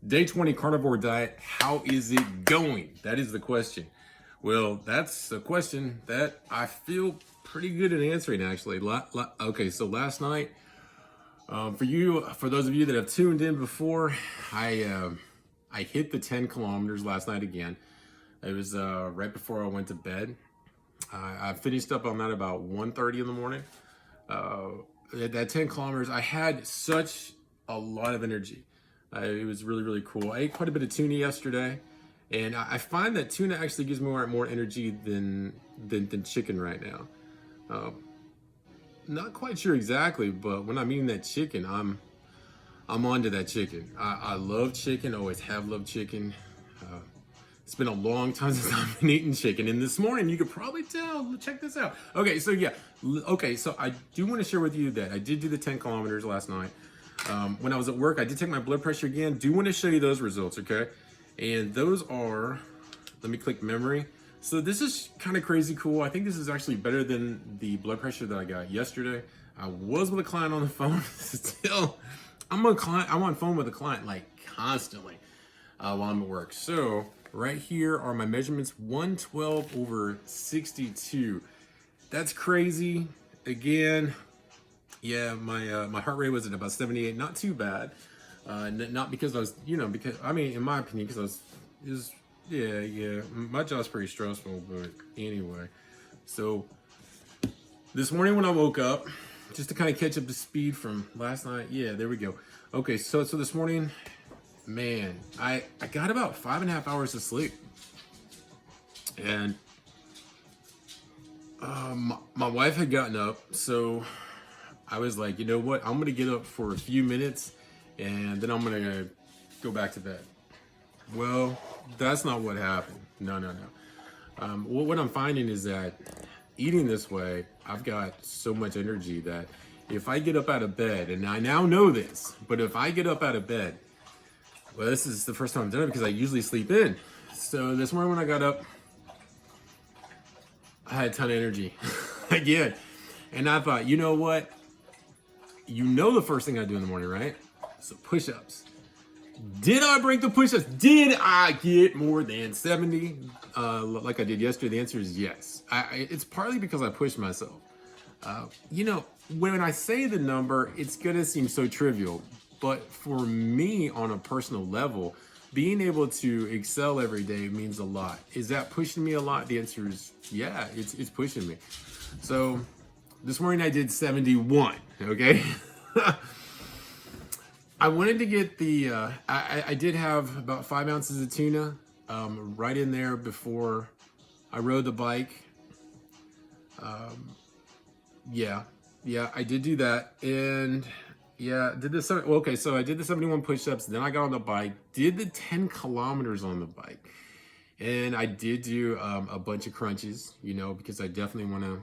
Day 20 carnivore diet, how is it going? That is the question. Well, that's a question that I feel pretty good at answering, actually. Okay, so last night, for those of you that have tuned in before, I hit the 10 kilometers last night again. It was right before I went to bed. I finished up on that about 1:30 in the morning. That 10 kilometers, I had such a lot of energy. It was really, really cool. I ate quite a bit of tuna yesterday, and I find that tuna actually gives me more energy than chicken right now. Not quite sure exactly, but when I'm eating that chicken, I'm onto that chicken. I love chicken, always have loved chicken. It's been a long time since I've been eating chicken, and this morning you could probably tell. Check this out. Okay, so yeah, so I do want to share with you that I did do the 10 kilometers last night. When I was at work, I did take my blood pressure again. Do want to show you those results, okay? And those are, let me click memory. So this is kind of crazy cool. I think this is actually better than the blood pressure that I got yesterday. I was with a client on the phone. Still, I'm on phone with a client like constantly while I'm at work. So right here are my measurements: 112/62. That's crazy. Again, yeah, my heart rate was at about 78. Not too bad. Not because I was, because I mean, in my opinion, because my job's pretty stressful. But anyway, so this morning when I woke up, just to kind of catch up to speed from last night. Yeah, there we go. Okay, so this morning, man, I got about 5.5 hours of sleep, and my wife had gotten up, so I was like, you know what? I'm gonna get up for a few minutes, and then I'm gonna go back to bed. Well, that's not what happened. No. What I'm finding is that eating this way, I've got so much energy that if I get up out of bed, and I now know this, but if I get up out of bed, well, this is the first time I've done it because I usually sleep in. So this morning when I got up, I had a ton of energy again. And I thought, you know what? The first thing I do in the morning, right? So push-ups. Did I break the push-ups? Did I get more than 70 like I did yesterday? The answer is yes. It's partly because I pushed myself. When I say the number, it's going to seem so trivial. But for me, on a personal level, being able to excel every day means a lot. Is that pushing me a lot? The answer is yeah, it's pushing me. So this morning I did 71, okay? I wanted to get I did have about 5 ounces of tuna right in there before I rode the bike. Yeah, I did do that. And yeah, so I did the 71 push-ups, then I got on the bike, did the 10 kilometers on the bike. And I did do a bunch of crunches, because I definitely want to,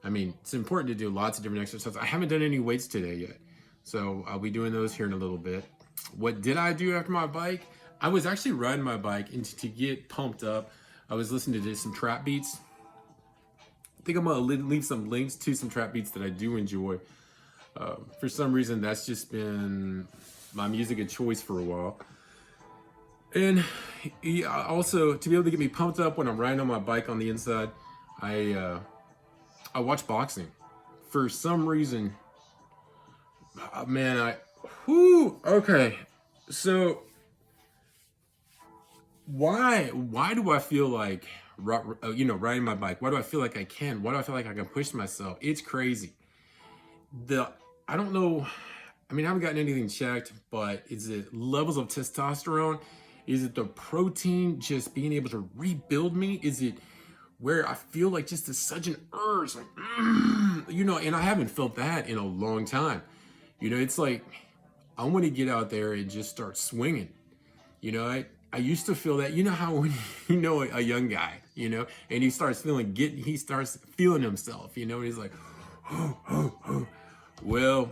it's important to do lots of different exercises. I haven't done any weights today yet, so I'll be doing those here in a little bit. What did I do after my bike? I was actually riding my bike, and to get pumped up, I was listening to some trap beats. I think I'm gonna leave some links to some trap beats that I do enjoy. For some reason, that's just been my music of choice for a while. And also, to be able to get me pumped up when I'm riding on my bike on the inside, I watch boxing. For some reason, okay. So why do I feel like, riding my bike? Why do I feel like I can? Why do I feel like I can push myself? It's crazy. I don't know. I mean, I haven't gotten anything checked, but is it levels of testosterone? Is it the protein just being able to rebuild me? Is it where I feel like just such an urge, like, and I haven't felt that in a long time. It's like, I want to get out there and just start swinging. I used to feel that, how when, a young guy, and he starts feeling himself, and he's like, well,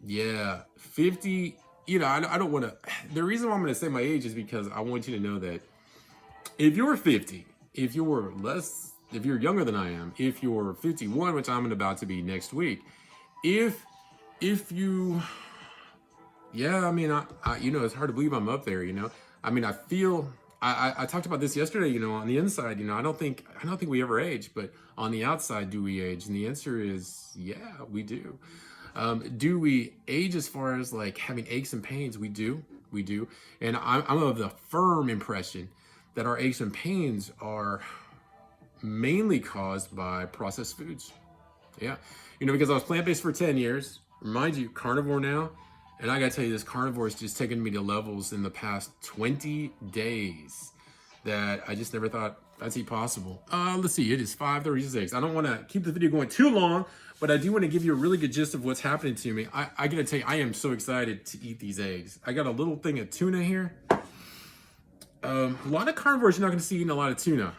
yeah, 50, I don't want to, the reason why I'm going to say my age is because I want you to know that if you're 50, if you're younger than I am, if you're 51, which I'm about to be next week, if you Yeah, I mean, you know, it's hard to believe I'm up there. You know, I mean, I feel. I talked about this yesterday. You know, on the inside, you know, I don't think we ever age, but on the outside, do we age? And the answer is, yeah, we do. Do we age as far as like having aches and pains? We do. And I'm of the firm impression that our aches and pains are mainly caused by processed foods. Yeah. You know, because I was plant-based for 10 years, mind you, carnivore now. And I gotta tell you, this carnivore has just taken me to levels in the past 20 days that I just never thought I'd see possible. Let's see, it is 5:36. I don't wanna keep the video going too long, but I do wanna give you a really good gist of what's happening to me. I gotta tell you, I am so excited to eat these eggs. I got a little thing of tuna here. A lot of carnivores, you're not gonna see eating a lot of tuna.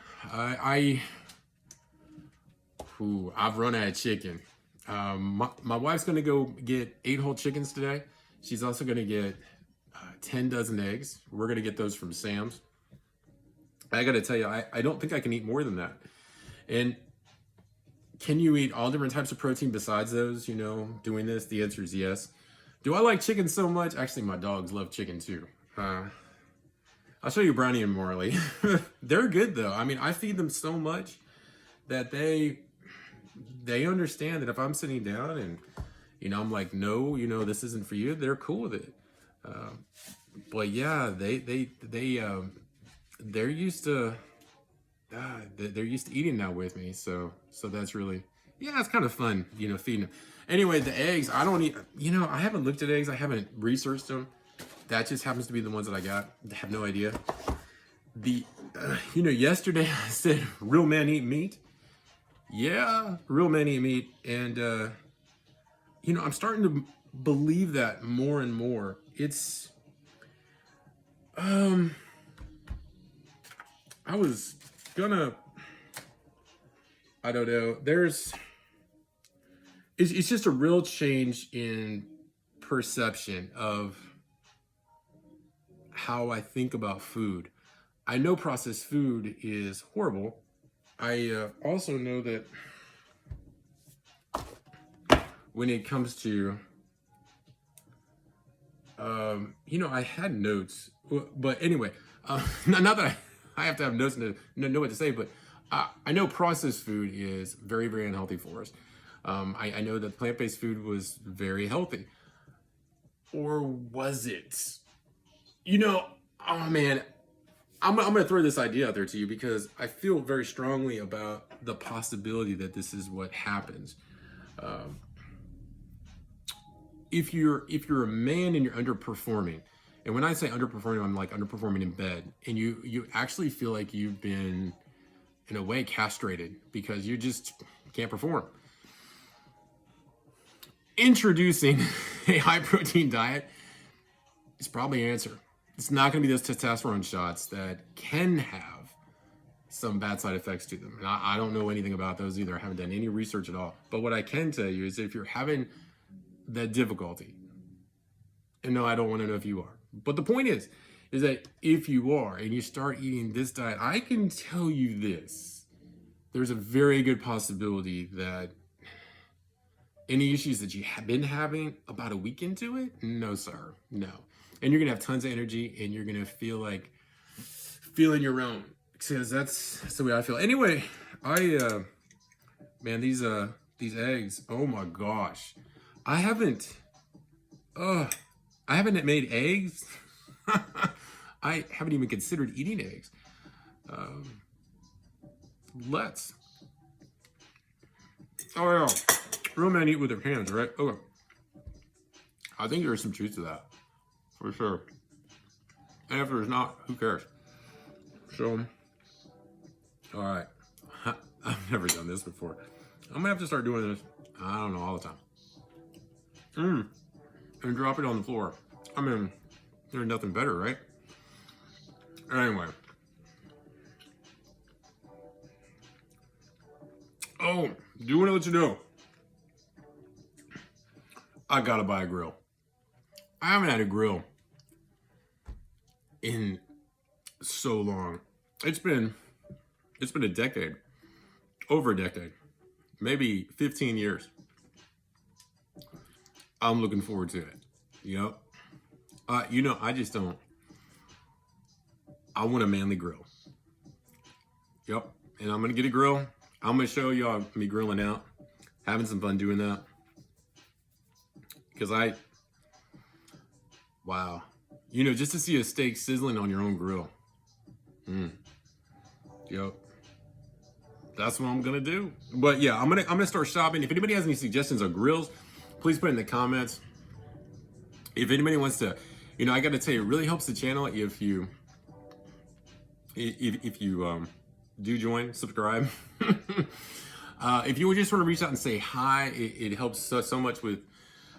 I've run out of chicken. My wife's gonna go get 8 whole chickens today. She's also gonna get 10 dozen eggs. We're gonna get those from Sam's. I gotta tell you, I don't think I can eat more than that. And can you eat all different types of protein besides those, you know, doing this? The answer is yes. Do I like chicken so much? Actually, my dogs love chicken too. I'll show you Brownie and Marley. They're good though. I mean, I feed them so much that they understand that if I'm sitting down and, you know, I'm like, no, you know, this isn't for you, they're cool with it. But yeah, they're used to they're used to eating now with me. So that's really, yeah, it's kind of fun, you know, feeding them. Anyway, the eggs, I don't eat, you know, I haven't looked at eggs. I haven't researched them. That just happens to be the ones that I got. I have no idea. You know, yesterday I said, real men eat meat. Yeah, real men eat meat. And, you know, I'm starting to believe that more and more. It's, I was gonna, I don't know, it's just a real change in perception of how I think about food. I know processed food is horrible. I also know that when it comes to, you know, I had notes, but anyway, not that I have to have notes to know what to say, but I know processed food is very, very unhealthy for us. I know that plant-based food was very healthy. Or was it? You know, oh man, I'm going to throw this idea out there to you because I feel very strongly about the possibility that this is what happens. If you're a man and you're underperforming, and when I say underperforming, I'm like underperforming in bed, and you actually feel like you've been, in a way, castrated because you just can't perform. Introducing a high protein diet is probably an answer. It's not going to be those testosterone shots that can have some bad side effects to them. And I don't know anything about those either. I haven't done any research at all. But what I can tell you is if you're having that difficulty, and no, I don't want to know if you are. But the point is that if you are and you start eating this diet, I can tell you this. There's a very good possibility that any issues that you have been having about a week into it, no, sir, no. And you're gonna have tons of energy and you're gonna feel like feeling your own. Because that's the way I feel. Anyway, man, these eggs, oh my gosh. I haven't made eggs. I haven't even considered eating eggs. Let's. Oh yeah, real men eat with their hands, right? Okay. I think there's some truth to that, for sure. And if there's not, who cares? So, all right. I've never done this before. I'm gonna have to start doing this, I don't know, all the time. And drop it on the floor. I mean, there's nothing better, right? Anyway. Oh, do want to let you know, I gotta buy a grill. I haven't had a grill in so long. It's been a decade, over a decade, maybe 15 years. I'm looking forward to it. Yep. You know, I just don't. I want a manly grill. Yep. And I'm going to get a grill. I'm going to show y'all me grilling out, having some fun doing that. Because wow. You know, just to see a steak sizzling on your own grill. Yep. That's what I'm going to do. But yeah, I'm going to start shopping. If anybody has any suggestions on grills, please put it in the comments. If anybody wants to, you know, I got to tell you, it really helps the channel if you do join, subscribe. If you would just sort of reach out and say hi, it helps so much with,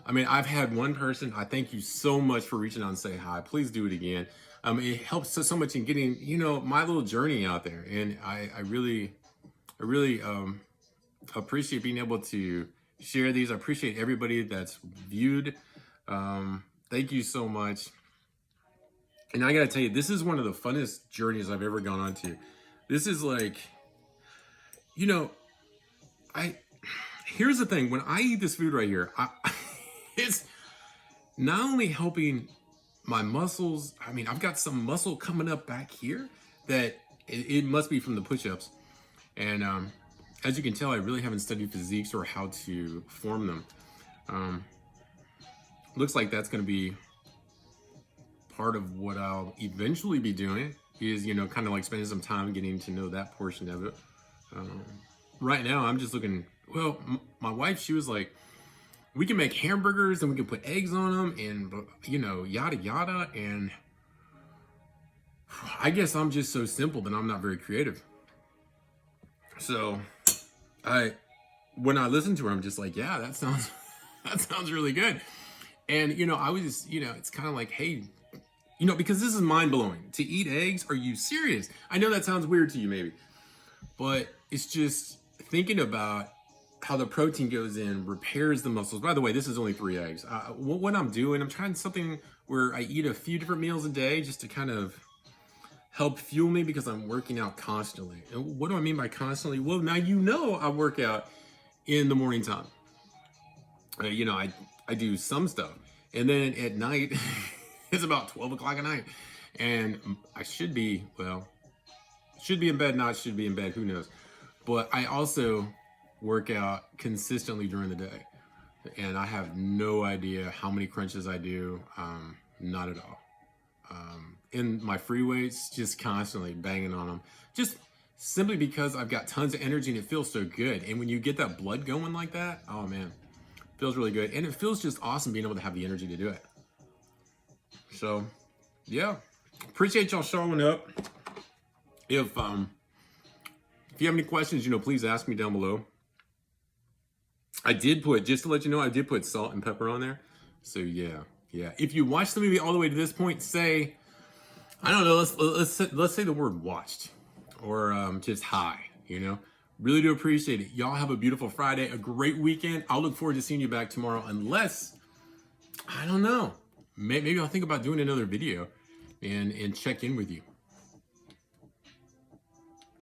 I mean, I've had one person, I thank you so much for reaching out and say hi. Please do it again. It helps so much in getting, you know, my little journey out there. And I really appreciate being able to share these. I appreciate everybody that's viewed. Thank you so much. And I gotta tell you, this is one of the funnest journeys I've ever gone on to. This is like, you know, here's the thing. When I eat this food right here, it's not only helping my muscles. I mean, I've got some muscle coming up back here that it must be from the push-ups. And as you can tell, I really haven't studied physiques or how to form them. Looks like that's going to be part of what I'll eventually be doing is, you know, kind of like spending some time getting to know that portion of it. Right now, I'm just looking, well, my wife, she was like, we can make hamburgers and we can put eggs on them and, you know, yada, yada. And I guess I'm just so simple that I'm not very creative. So when I listen to her, I'm just like, yeah, that sounds really good. And, you know, I was, you know, it's kind of like, hey, you know, because this is mind blowing to eat eggs. Are you serious? I know that sounds weird to you maybe, but it's just thinking about how the protein goes in, repairs the muscles. By the way, this is only 3 eggs. What I'm doing, I'm trying something where I eat a few different meals a day just to kind of help fuel me because I'm working out constantly. And what do I mean by constantly? Well, now you know I work out in the morning time. You know, I do some stuff. And then at night, it's about 12 o'clock at night. And I should be in bed, not should be in bed, who knows. But I also work out consistently during the day. And I have no idea how many crunches I do. Not at all. In my free weights, just constantly banging on them. Just simply because I've got tons of energy and it feels so good. And when you get that blood going like that, oh man, it feels really good. And it feels just awesome being able to have the energy to do it. So, yeah, appreciate y'all showing up. If you have any questions, you know, please ask me down below. I did put, just to let you know, I did put salt and pepper on there. So yeah. If you watched the movie all the way to this point, say, I don't know, let's say the word watched or just hi, you know. Really do appreciate it. Y'all have a beautiful Friday, a great weekend. I'll look forward to seeing you back tomorrow unless, I don't know, maybe I'll think about doing another video and check in with you.